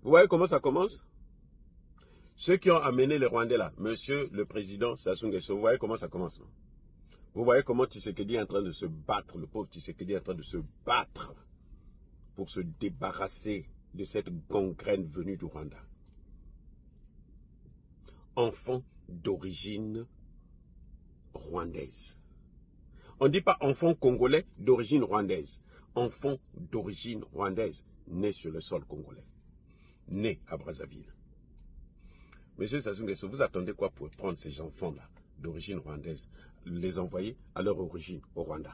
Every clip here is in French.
Vous voyez comment ça commence? Ceux qui ont amené les Rwandais là, monsieur le président Sassou Nguesso, vous voyez comment ça commence, non? Vous voyez comment Tshisekedi est en train de se battre, le pauvre Tshisekedi est en train de se battre pour se débarrasser de cette gangrène venue du Rwanda. Enfant d'origine rwandaise. On ne dit pas enfant congolais d'origine rwandaise. Enfant d'origine rwandaise, né sur le sol congolais. Né à Brazzaville. Monsieur Sassou Nguesso, vous attendez quoi pour prendre ces enfants-là d'origine rwandaise, les envoyer à leur origine au Rwanda?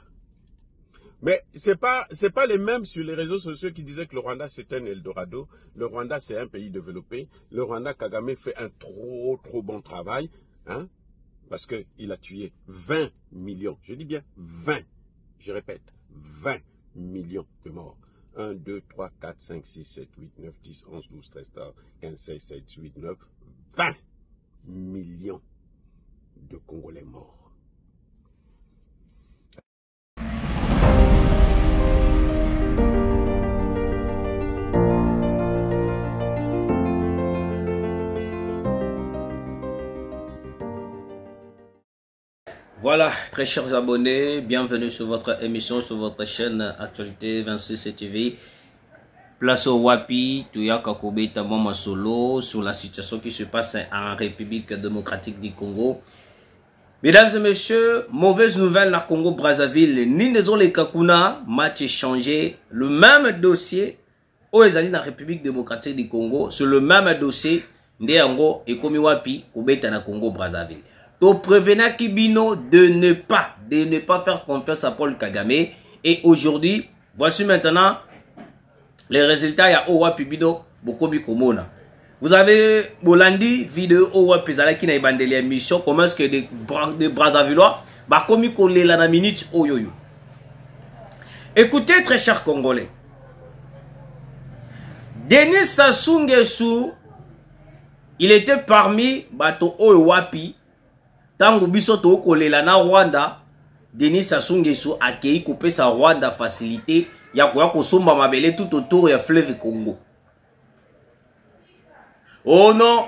Mais c'est pas les mêmes sur les réseaux sociaux qui disaient que le Rwanda c'est un Eldorado, le Rwanda c'est un pays développé, le Rwanda Kagame fait un trop bon travail, hein, parce qu'il a tué 20 millions, je dis bien 20, je répète, 20 millions de morts. 1, 2, 3, 4, 5, 6, 7, 8, 9, 10, 11, 12, 13, 15, 16, 17, 18, 9, 20 millions de Congolais morts. Voilà, très chers abonnés, bienvenue sur votre émission, sur votre chaîne Actualité 26 TV. Place au Wapi, Tuyaka Kobeta Mama Solo, sur la situation qui se passe en République démocratique du Congo. Mesdames et messieurs, mauvaise nouvelle na Congo-Brazzaville. Nindezo le Kakuna, match échangé, le même dossier, aux Ezali na République démocratique du Congo, sur le même dossier, Ndeyango et Komi Wapi, Kobeta na Congo-Brazzaville. Donc prévenez Kibino de ne pas faire confiance à Paul Kagame. Et aujourd'hui, voici maintenant les résultats. Il y a Owapi Bino Bokobi Komona. Vous avez Bolandi vidéo Owapi Zala qui n'a pas de l'émission. Comment est-ce que des Brazzavillois Bakomi Kole la minute Oyoyo. Écoutez très chers Congolais. Denis Sassou Nguesso, il était parmi Bato Owapi. Tango biso to kolela na Rwanda, Denis Sassou Nguesso a accueilli couper sa Rwanda facilité ya koya kosomba mabele tout autour ya fleuve Congo. Oh non,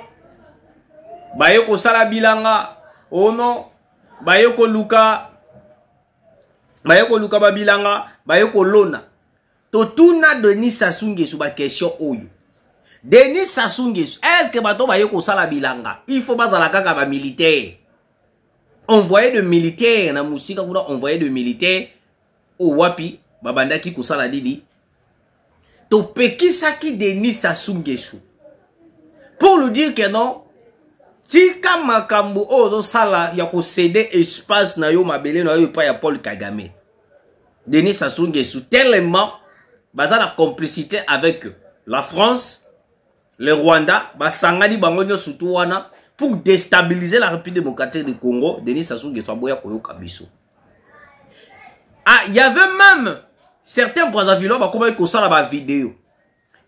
baye ko sala bilanga. Oh non, baye ko luka babilanga, baye ko lona. To tuna Denis Sassou Nguesso ba question oyo. Denis Sassou Nguesso, est-ce que bato baye ko sala bilanga? Il faut bazala kaka ba militaire. Envoyé de militaires, na musika kuna envoyé de militaires au Wapi, babandaki kusala didi. To pekisaki Denis Sassou Nguesso. Pour lui dire que non, tika makambo ozo sala ya ko céder espace na yo mabele na yo pa ya Paul Kagame. Denis Sassou Nguesso tellement baza la complicité avec la France, le Rwanda, basangani bango nyo surtout wana. Pour déstabiliser la République démocratique du Congo, Denis Sassou Nguesso aboya koyo kabiso. Ah, il y avait même certains Brazzavillois ba comment ko sala ba vidéo.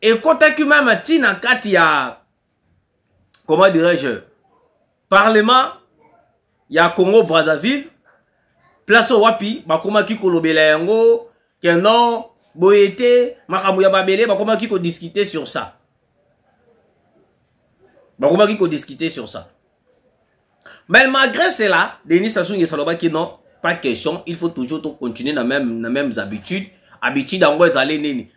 Et quand que même tina kati ya comment dirais-je parlement ya Congo Brazzaville place Wapi ba comment ki kolobela yango que non boyete makambo ya babele ba comment ki ko discuter sur ça. Il faut discuter sur ça. Mais malgré cela, Denis Sassou Nguesso qui non, pas question, il faut toujours continuer dans les mêmes habitudes. Habitudes en gros, aller nini.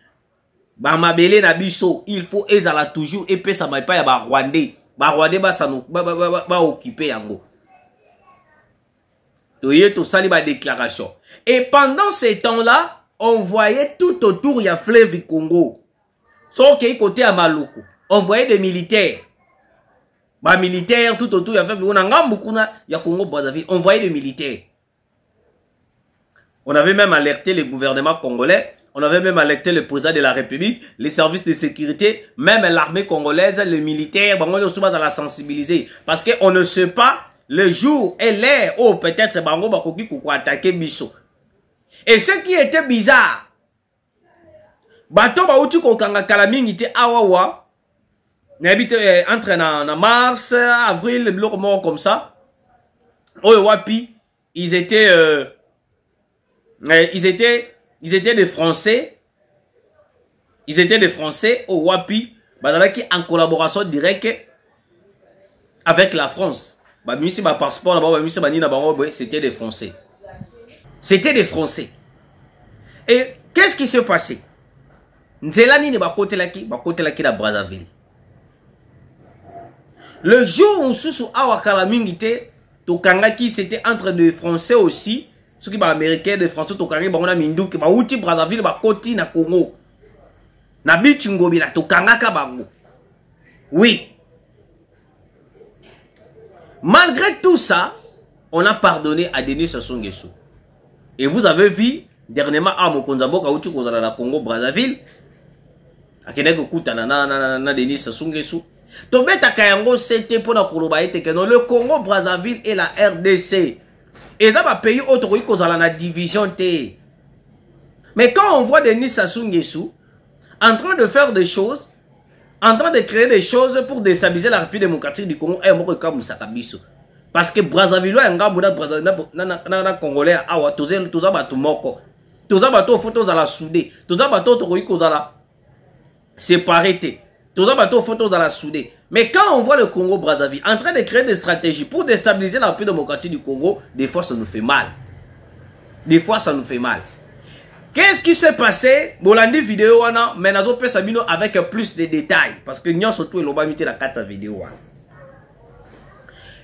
Ba mabele na biso, il faut ezala toujours et puis ça m'a pas ya ba Rwandais. Ba Rwandais ba sano ba occuper yango. Toye to sali ba déclaration. Et pendant ces temps-là, on voyait tout autour il y a fleuve Congo. Sauf qu'il côté à Maluku, on voyait des militaires. Bah militaires tout autour, il y a Congo Brazzaville, on voyait des militaires. On avait même alerté le gouvernement congolais, on avait même alerté le président de la République, les services de sécurité, même l'armée congolaise, les militaires, on doit la sensibiliser. Parce qu'on ne sait pas le jour et l'heure où peut-être Bango Bakoki pour attaquer Bisso. Et ce qui était bizarre, Bato Baouti Kokanga Kalamingite Awawa, entre en mars, avril, les blocs morts comme ça. Oh, Wapi, ils étaient des Français. Ils étaient des Français au Wapi. bazalaki en collaboration directe avec la France. Bamisi ba passeport là-bas, bamisi ba nina bango, c'était des Français. C'était des Français. Et qu'est-ce qui s'est passé? Nzela nini bakotelaki na Brazzaville. Le jour où Soussou Awakala Mingite, Tokangaki, c'était entre des Français aussi, ceux qui sont américains, des Français, Tokangaki, Bangona Mindou, qui sont outi Brazzaville, Bakoti na Congo. Na Bichungobi, la Tokangaka Bango. Oui. Malgré tout ça, on a pardonné à Denis Sassou Nguesso. Et vous avez vu, dernièrement, à Mokonzambo, Kaoutou, Kozala, la Congo, Brazzaville, à Keneko Koutana, na Denis Sassou Nguesso. C'était pour le Congo, Brazzaville et la RDC. Et ça va payer autre chose dans la division T. Mais quand on voit Denis Sassou Nguesso en train de faire des choses, en train de créer des choses pour déstabiliser la République démocratique du Congo, parce que Brazzaville est un Congolais, tous la soudé, tous la séparé. Tous les bateaux photos dans la soudée. Mais quand on voit le Congo Brazzaville en train de créer des stratégies pour déstabiliser la République démocratique du Congo, des fois ça nous fait mal. Des fois ça nous fait mal. Qu'est-ce qui s'est passé? Bolandi vidéo mais nazo pe sabino avec plus de détails parce que nous surtout l'on va mettre la carte vidéo.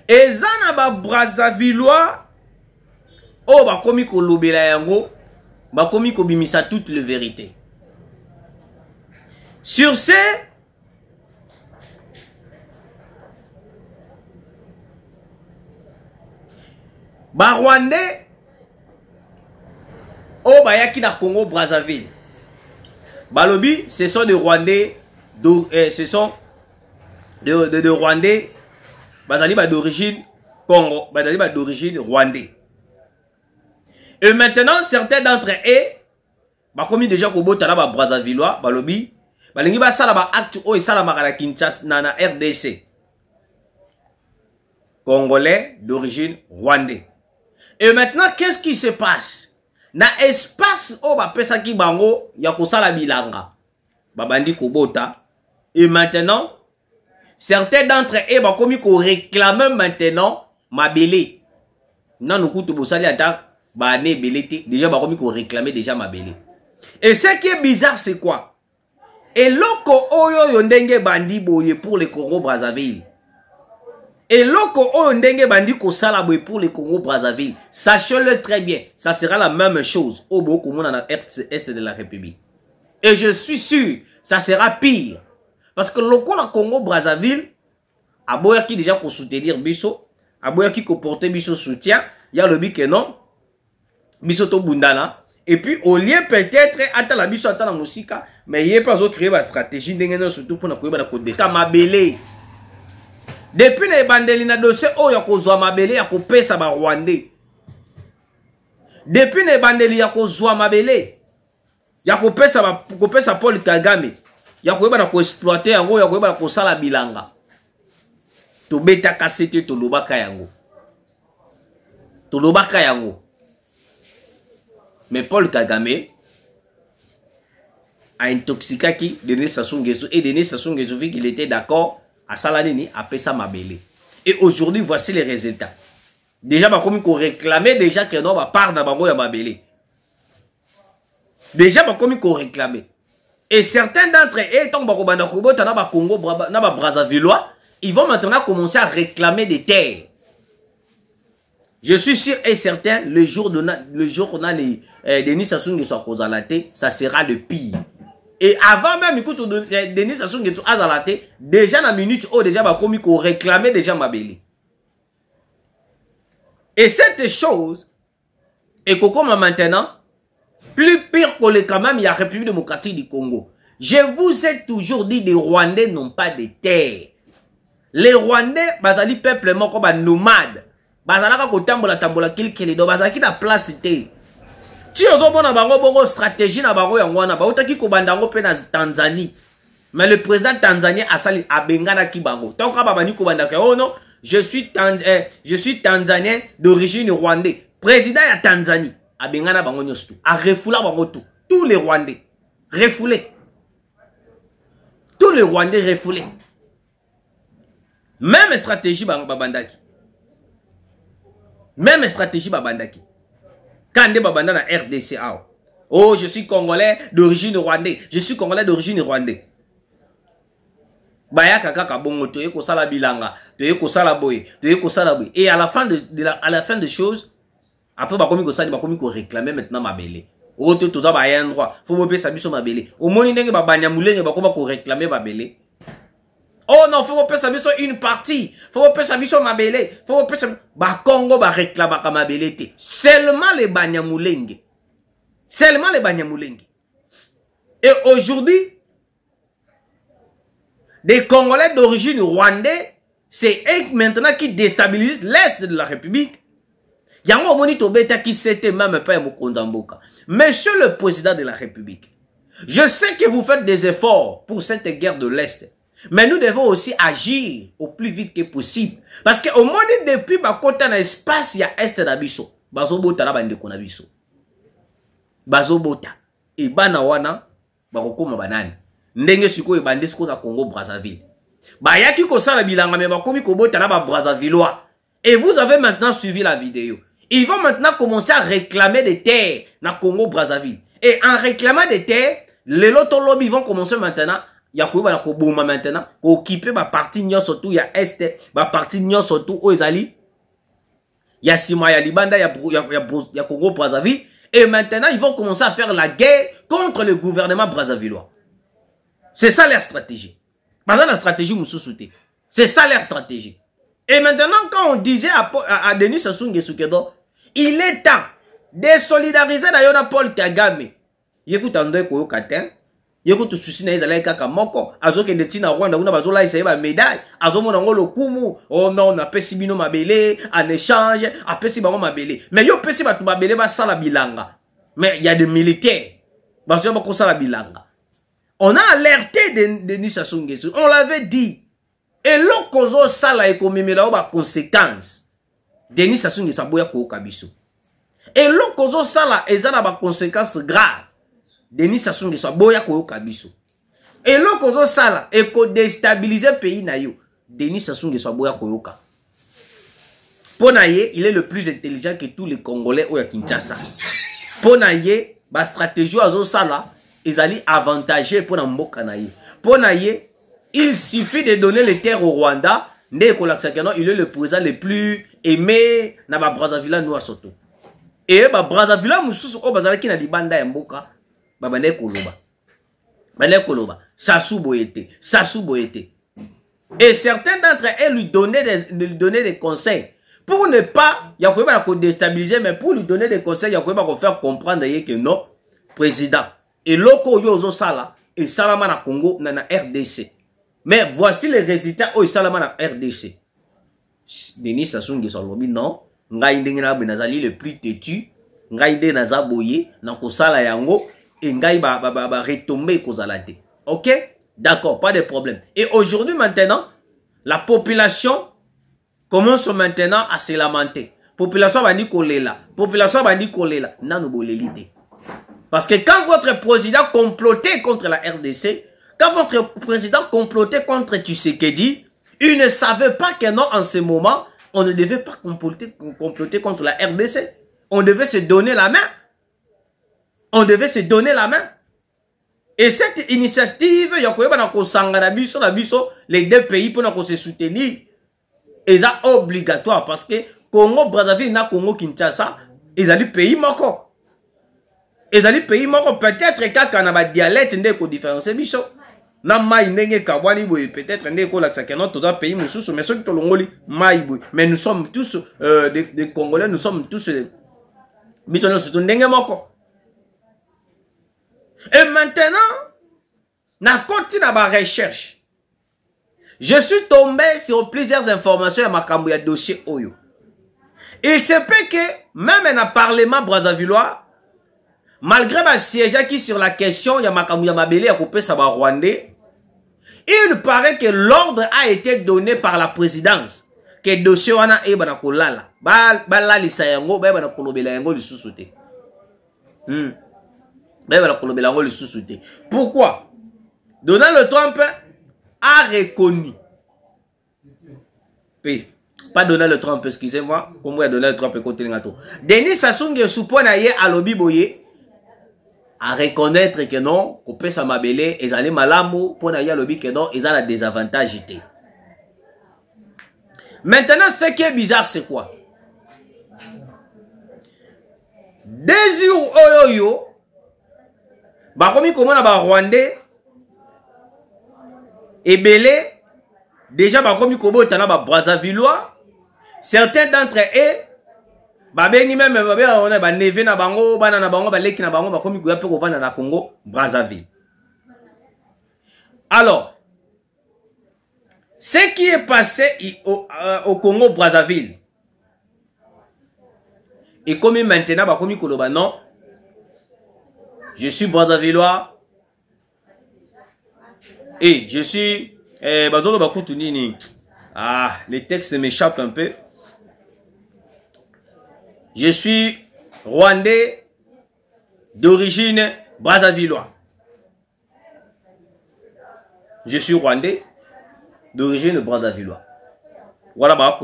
Et zana ba Brazzavillois oh ba komi ko lobela yango ba komi ko bimisa toute la vérité. Sur ce, ba Rwandais oh bayaki na Congo Brazzaville. Balobi, ce sont des Rwandais ce sont de Rwandais bazali ba d'origine Congo, bazali ba d'origine rwandais. Et maintenant certains d'entre eux ba komi déjà ko bota na ba Brazzavillois balobi balingi ba sala ba acte o sala makala Kinshasa na RDC. Congolais d'origine rwandais. Et maintenant, qu'est-ce qui se passe? Na espace o ba pesa ki bango ya kosala bilanga. Babandi kobota. Et maintenant, certains d'entre eux ba komi ko réclamer maintenant mabele. Na no kutu bosali ata ba ne belete déjà ba komi ko réclamer déjà mabele. Et ce qui est bizarre c'est quoi? Et loko oyo yondenge bandi boye pour le Congo Brazzaville. Et loko oyo ndenge bandi ko sala boye pour le Congo Brazzaville. Sachez-le très bien, ça sera la même chose au Boko Mona dans l'Est de la République. Et je suis sûr, ça sera pire. Parce que le Congo Brazzaville, a boya qui déjà ko soutenir biso, a boya qui ko porter biso soutien, il y a le but que non, biso to bundana. Et puis au lieu peut-être attends la biso attends la musique, mais il y a pas créer une stratégie d'engagement surtout pour na ko ba ça mabelé. Depuis les bandeli na dossier oh ya kozwa mabele ya kopesa ba Rwandais. Depuis les bandeli ya kozwa mabele ya kopesa Paul Kagame. Ya koyeba na ko exploiter yango ya koyeba na ko sala bilanga. To beta kasete to lobaka yango. To lobaka yango. Mais Paul Kagame a intoxiqué Denis Sassou Nguesso et Denis Sassou Nguesso vu qu'il était d'accord à Salanini après ça mabele. Et aujourd'hui voici les résultats. Déjà bah comme qu'on réclamait déjà que non bah part dans bango ya mabele. Déjà bah comme qu'on réclamait. Et certains d'entre eux tant bah banda kobota na ba Congo na ba Brazzavillois, ils vont maintenant commencer à réclamer des terres. Je suis sûr et certain le jour qu'on a les Denis Sassou Nguesso à Kozalate, ça sera le pire. Et avant même, écoute, Denis Sassou Nguesso à Kozalate, déjà dans la minute, oh déjà, bah, comme qu'on réclamait déjà mabele. Et cette chose, et que comme maintenant, plus pire que le quand même, il y a la République démocratique du Congo. Je vous ai toujours dit, les Rwandais n'ont pas de terre. Les Rwandais, bazali peuple comme un nomade. Bazalaka ko tambola kilkeli do bazaki na place té. Tu ozo bona bango bongo stratégie na bango yango na ba utaki ko bandango pe na Tanzanie. Mais le président tanzanien asali abengana ki bango. Tant ka babani ko bandaka oh non, je suis tanzanien d'origine rwandais. Président ya Tanzanie abengana bango nyosto. A refoula bango tout. Tous les Rwandais refoulés. Tous les Rwandais refoulés. Même stratégie babandaki. Même stratégie babandaki. Quand des babanda na RDC, oh, je suis congolais d'origine rwandaise. Je suis congolais d'origine rwandaise. Bayaka kaka bongo toye ko sala bilanga, toye ko sala boye, toye ko sala boye. Et à la fin des choses, après bakomi ko sala bakomi ko réclamer maintenant mabele. Oto toza ba ya endroit, faut bopé sa biso mabele. Au moni ndenge ba banyamulenge bakoma ko réclamer mabele. Oh non, faut bopé sa biso une partie, faut bopé sa biso mabele, faut bopé sa ba Congo ba réclamer ka mabele te. Seulement les banyamulenge. Seulement les banyamulenge. Et aujourd'hui, des Congolais d'origine rwandaise, c'est eux maintenant qui déstabilisent l'Est de la République. Yango moni tobeta qui c'était même pas Mokonzamboka. Monsieur le président de la République, je sais que vous faites des efforts pour cette guerre de l'Est. Mais nous devons aussi agir au plus vite que possible. Parce que au moins depuis bakota na espace ya Est d'Abisso, bazobota la bande konabiso. Bazobota. Et bana wana, bakokoma banani. Ndenge siko ebandi siko na Congo Brazzaville. Bayaki ko sala bilanga me bakomi ko bota na ba Brazzavillois. Et vous avez maintenant suivi la vidéo. Ils vont maintenant commencer à réclamer des terres na Congo Brazzaville. Et en réclamant des terres, les loto lobby vont commencer maintenant. Ya ko ba ko boma maintenant ko occuper ba partie nyo surtout ya est, ba partie nyo surtout o ezali. Ya Sima ya Libanda ya Congo Brazzaville. Et maintenant ils vont commencer à faire la guerre contre le gouvernement brazzavillois. C'est ça leur stratégie. Pas la stratégie Moussoussouté. C'est ça leur stratégie. Et maintenant, quand on disait à Denis Sassou Nguesso, il est temps de solidariser d'ailleurs Paul Kagame. Yécoute André Koyo Katen. Yécoute souci na Israël Kaka Moko. Azo ke de Tina Rwanda, on a besoin là, il médaille. Azo mon angolo kumu. Oh non, on a pesi bino mabele. En échange, a pesi bango mabele. Mais yo pesi batu mabele ba sala bilanga. Mais il y a des militaires. Parce que ba sala bilanga. On a alerté Denis Sassou Nguesso. On l'avait dit. Et l'okozo sala ekomemela ba conséquences. Denis Sassou Nguesso aboya ko kabiso. Et l'okozo sala ezana ba conséquences graves. Denis Sassou Nguesso aboya ko kabiso. Et l'okozo sala eko déstabiliser pays na yo. Denis Sassou Nguesso aboya ko ka. Ponaye, il est le plus intelligent que tous les Congolais au Kinshasa. Ponaye, ba stratégie azo sala ils allaient avantager pour Mboka naye. Pour naye, il suffit de donner les terres au Rwanda. Il est le président le plus aimé dans la Brazzaville nous soto. Et la Brazzaville mususu o bazala ki na libanda ya Mboka, babane koloba. Bane koloba, Sassou Boyete. Et certains d'entre eux lui donnaient des conseils pour ne pas yakoba ko déstabiliser, mais pour lui donner des conseils yakoba ko faire comprendre que non président. Et loko yozo sala et salama na Congo na RDC. Mais voici les résultats au salama na RDC. Denis Sassou Nguesso lobi non, ngai ndenge na benazali le plus têtu, ngai de naza boye na ko sala yango et ngai ba retomber kozalate. OK? D'accord, pas de problème. Et aujourd'hui maintenant, la population commence maintenant à se lamenter. Population bandi kolela, nanu bolelite. Parce que quand votre président complotait contre la RDC, quand votre président complotait contre Tshisekedi, il ne savait pas que non, en ce moment, on ne devait pas comploter contre la RDC. On devait se donner la main. Et cette initiative, les deux pays pour se soutenir, est obligatoire parce que Congo, Brazzaville, na Congo, Kinshasa, ils ont dit pays moko. Ils ont dit pays moko, peut-être quand on a des dialectes, on a différencé biso. Na mai ndenge kabwani boy peut-être ndeko la sakeno tous pays mususu mais ceux qui tolongoli mai boy mais nous sommes tous des Congolais, nous sommes tous biso surtout ndenge moko. Et maintenant na continue ma recherche. Je suis tombé sur plusieurs informations à makambo ya dossier oyo. Il se peut que même un parlement brazzavillois, malgré ma siège qui sur la question ya makambo ya mabele ya couper sa Rwandais, il paraît que l'ordre a été donné par la présidence que dossier wana e bana kolala ba lisa yango ba bana kolobela yango lisusu te. Ba bana kolobela yango lisusu te. Pourquoi? Donald Trump a reconnu. P. Pas Donald Trump, excusez-moi. Comment est Donald Trump et côté Lingato. Denis Sassou Nguesso pour naïe à lobi boye à reconnaître que non, qu'on peut s'amabele et aller malamo pour naïe à lobi que non, ils ont la désavantage. Maintenant, ce qui est bizarre, c'est quoi? Des jours oyoyo, bah comme comment on a Rwandais et Belé, déjà bah comme comment on a Brazzavillois. Certains d'entre eux, bah ben même bah on a bah neve na bango, bah na bango, bah leki na bango, bah comme il y a peu qu'on va na Congo, Brazzaville. Alors, ce qui est passé au Congo Brazzaville, et comme maintenant bah comme il bah non, je suis Brazzavillois et je suis bah zolo bah koutounini. Ah, les textes m'échappent un peu. Je suis Rwandais d'origine Brazzavillois. Je suis Rwandais d'origine Brazzavillois. Voilà, bah,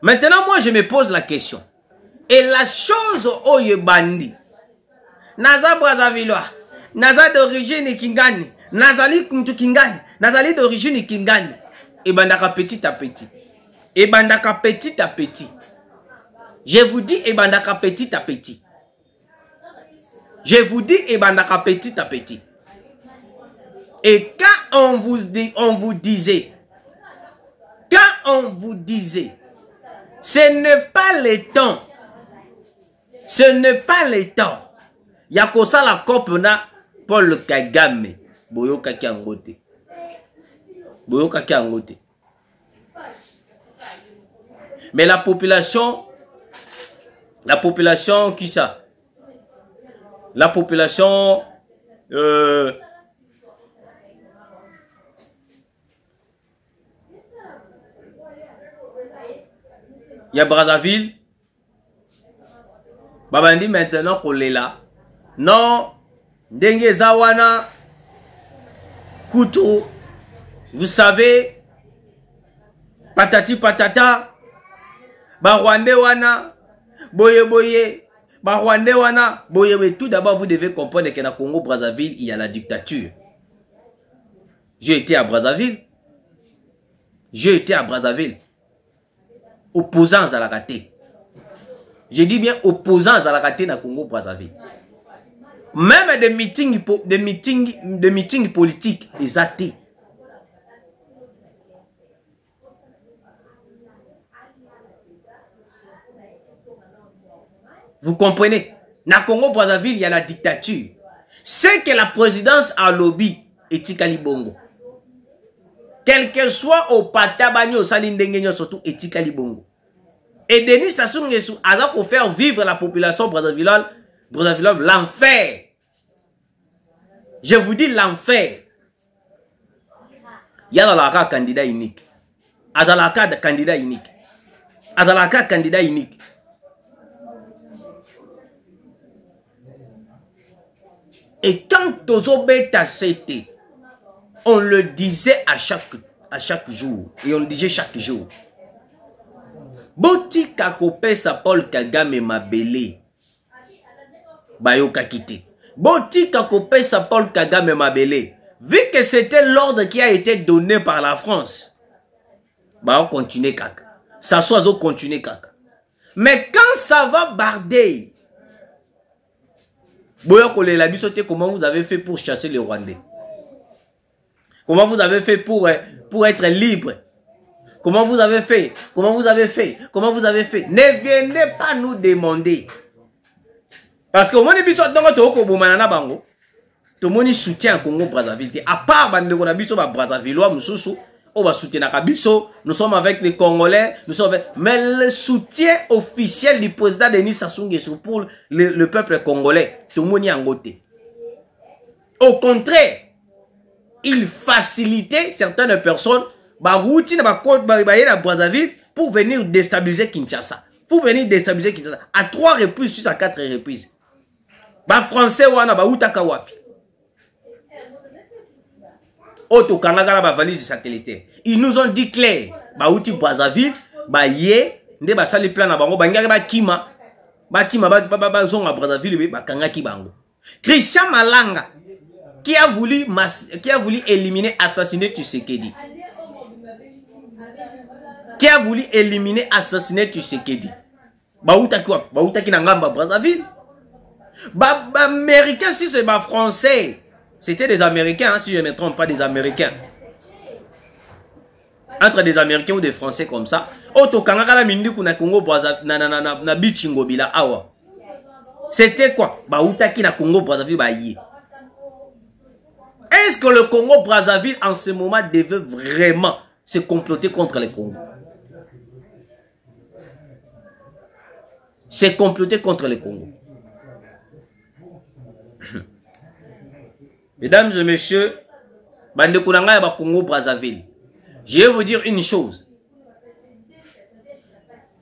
maintenant, moi, je me pose la question. Et la chose au Yebandi, Naza Brazzavillois, Naza d'origine Kingani, Nazali Kuntu Kingani, Nazali d'origine Kingani, et bandaka petit à petit. Et bandaka petit à petit. Je vous dis et bandaka petit à petit. Je vous dis et bandaka petit à petit. Et quand on vous disait, ce n'est pas le temps. Ce n'est pas le temps. Yakosa la kopena Paul Kagame. Boyoka Kiangote. Boyoka Kiangote. Mais la population qui ça? La population il y a Brazzaville. Babandi maintenant qu'on est là. Non, Dengue Zawana, Koutou, vous savez, patati patata. Rwandais wana, boye, Rwandais wana, boye. Tout d'abord, vous devez comprendre que dans Congo Brazzaville, il y a la dictature. J'ai été à Brazzaville. Opposants à la raté. Je dis bien opposants à la raté dans Congo Brazzaville. Même des meetings politiques, des athées. Vous comprenez? Dans Congo Brazzaville, il y a la dictature. C'est que la présidence a lobby et Tikali Bongo. Quel que soit au Patabani, au Salindengenyo, surtout et Tikali Bongo. Et Denis Sassou Nguesso a pour faire vivre la population Brazzaville, l'enfer. Je vous dis l'enfer. Il y a dans la cas candidat unique. Dans la cas de candidat unique. Dans la cas candidat unique. Et quand Tozobeta c'était, on le disait à chaque jour. Et on le disait chaque jour. Boti Kakopesa Paul Kagame Mabele. Bayoka Kite. Boti Kakopesa Paul Kagame Mabele. Vu que c'était l'ordre qui a été donné par la France. Bah on continue kaka. Ça soit on continue kaka. Mais quand ça va barder. Comment vous avez fait pour chasser les Rwandais? Comment vous avez fait pour être libre? Comment vous avez fait? Ne venez pas nous demander. Parce que au moins, tout le monde soutient Congo Brazzaville. À part Brazzavillois, nous sommes avec les Congolais, mais le soutien officiel du président Denis Sassou Nguesso pour le peuple congolais, tout le monde y a un côté. Au contraire, il facilitait certaines personnes à Brazzaville pour venir déstabiliser Kinshasa. À 3 reprises, jusqu'à 4 reprises. Français wana ba utaka wapi. Auto Kanagara ba valise satellitaire. Ils nous ont dit clair. Ba outi Brazzaville, ba yé, nde ba sali plan na bango, ba ngaki ba kima. Ba kima ba zonga Brazzaville ba kangaki bango. Christian Malanga qui a voulu éliminer, assassiner Tshisekedi. Qui a voulu éliminer, assassiner Tshisekedi. Baoutaki na ngamba Brazzaville. Américains, si c'est pas français. C'était des Américains, hein, si je ne me trompe pas, des Américains. Entre des Américains ou des Français comme ça. Oto Kangakala Mindiku na Congo Brazzaville na Bichingo Bila Awa. C'était quoi? Baoutaki na Congo Brazzaville bayi. Est-ce que le Congo Brazzaville en ce moment devait vraiment se comploter contre le Congo? Se comploter contre le Congo. Mesdames et messieurs, Bandekoulanga et Congo Brazzaville, je vais vous dire une chose.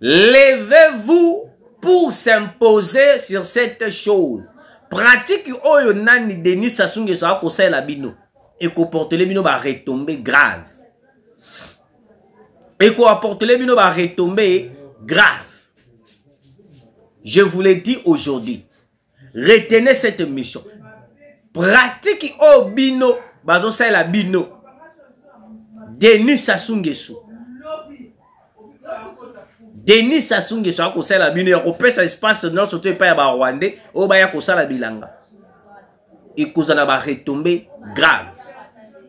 Levez-vous pour s'imposer sur cette chose. Pratique oyo nani Denis Sassou Nguesso a conseillé la bino et qu'on porte les bino va retomber grave. Et qu'on apporte les bino va retomber grave. Je vous l'ai dit aujourd'hui. Retenez cette mission. Pratique au bino bazo sa la bino. Denis Sassou Nguesso. Denis Sassou Nguesso a conseillé la bino ya ko pesa espace non surtout pas ya ba Rwandais o ba ya ko sala bilanga. Et que ça va retomber grave.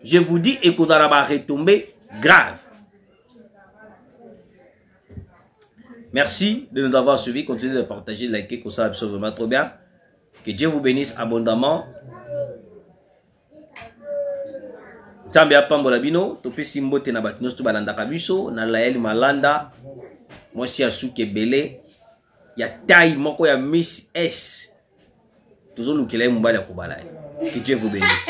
Je vous dis et que ça va retomber grave. Merci de nous avoir suivis. Continuez de partager, de liker, que ça absolument trop bien. Que Dieu vous bénisse abondamment. Tambia pambola bino, tope simbote na batnos to balanda kabiso, na laeli malanda. Moi si asuke belé. Ya taille moko ya Miss S. Toujours lukele mbala ko balai. Que Dieu vous bénisse.